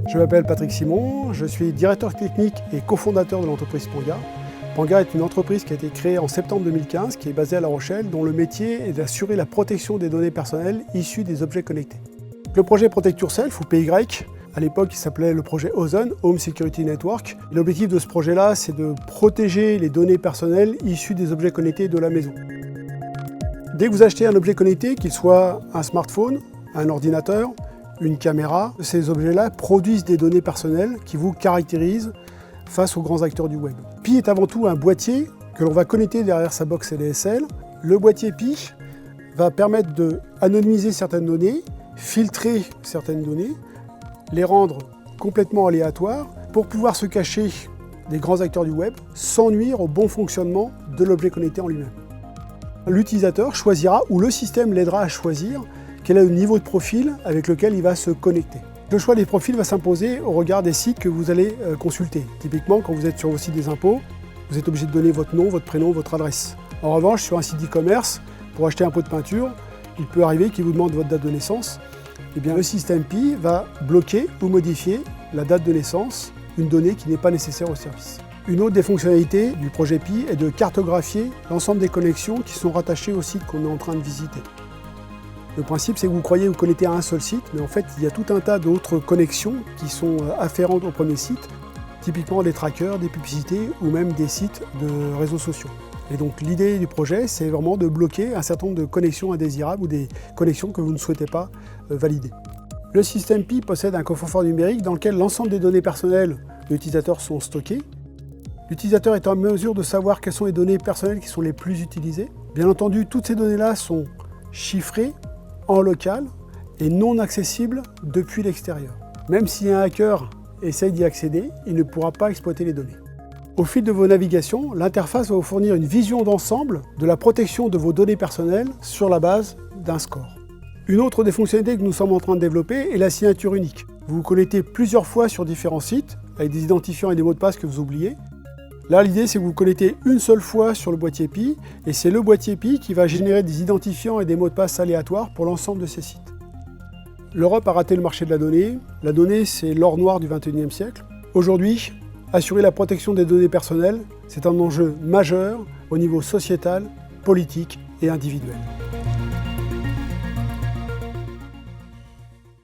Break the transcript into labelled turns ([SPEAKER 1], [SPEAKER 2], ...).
[SPEAKER 1] Je m'appelle Patrick Simon, je suis directeur technique et cofondateur de l'entreprise Panga. Panga est une entreprise qui a été créée en septembre 2015, qui est basée à La Rochelle, dont le métier est d'assurer la protection des données personnelles issues des objets connectés. Le projet Protect Yourself, ou PY, à l'époque il s'appelait le projet Ozone, Home Security Network. L'objectif de ce projet-là, c'est de protéger les données personnelles issues des objets connectés de la maison. Dès que vous achetez un objet connecté, qu'il soit un smartphone, un ordinateur, une caméra, ces objets-là produisent des données personnelles qui vous caractérisent face aux grands acteurs du web. Pi est avant tout un boîtier que l'on va connecter derrière sa box ADSL. Le boîtier Pi va permettre d'anonymiser certaines données, filtrer certaines données, les rendre complètement aléatoires pour pouvoir se cacher des grands acteurs du web sans nuire au bon fonctionnement de l'objet connecté en lui-même. L'utilisateur choisira, ou le système l'aidera à choisir, quel est le niveau de profil avec lequel il va se connecter. Le choix des profils va s'imposer au regard des sites que vous allez consulter. Typiquement, quand vous êtes sur vos sites des impôts, vous êtes obligé de donner votre nom, votre prénom, votre adresse. En revanche, sur un site d'e-commerce, pour acheter un pot de peinture, il peut arriver qu'il vous demande votre date de naissance. Eh bien, le système Pi va bloquer ou modifier la date de naissance, une donnée qui n'est pas nécessaire au service. Une autre des fonctionnalités du projet Pi est de cartographier l'ensemble des connexions qui sont rattachées au site qu'on est en train de visiter. Le principe, c'est que vous croyez vous connecter à un seul site, mais en fait, il y a tout un tas d'autres connexions qui sont afférentes au premier site, typiquement des trackers, des publicités ou même des sites de réseaux sociaux. Et donc, l'idée du projet, c'est vraiment de bloquer un certain nombre de connexions indésirables ou des connexions que vous ne souhaitez pas valider. Le système Pi possède un coffre-fort numérique dans lequel l'ensemble des données personnelles de l'utilisateur sont stockées. L'utilisateur est en mesure de savoir quelles sont les données personnelles qui sont les plus utilisées. Bien entendu, toutes ces données-là sont chiffrées, en local et non accessible depuis l'extérieur. Même si un hacker essaye d'y accéder, il ne pourra pas exploiter les données. Au fil de vos navigations, l'interface va vous fournir une vision d'ensemble de la protection de vos données personnelles sur la base d'un score. Une autre des fonctionnalités que nous sommes en train de développer est la signature unique. Vous vous connectez plusieurs fois sur différents sites avec des identifiants et des mots de passe que vous oubliez. Là, l'idée, c'est que vous vous connectez une seule fois sur le boîtier Pi, et c'est le boîtier Pi qui va générer des identifiants et des mots de passe aléatoires pour l'ensemble de ces sites. L'Europe a raté le marché de la donnée. La donnée, c'est l'or noir du XXIe siècle. Aujourd'hui, assurer la protection des données personnelles, c'est un enjeu majeur au niveau sociétal, politique et individuel.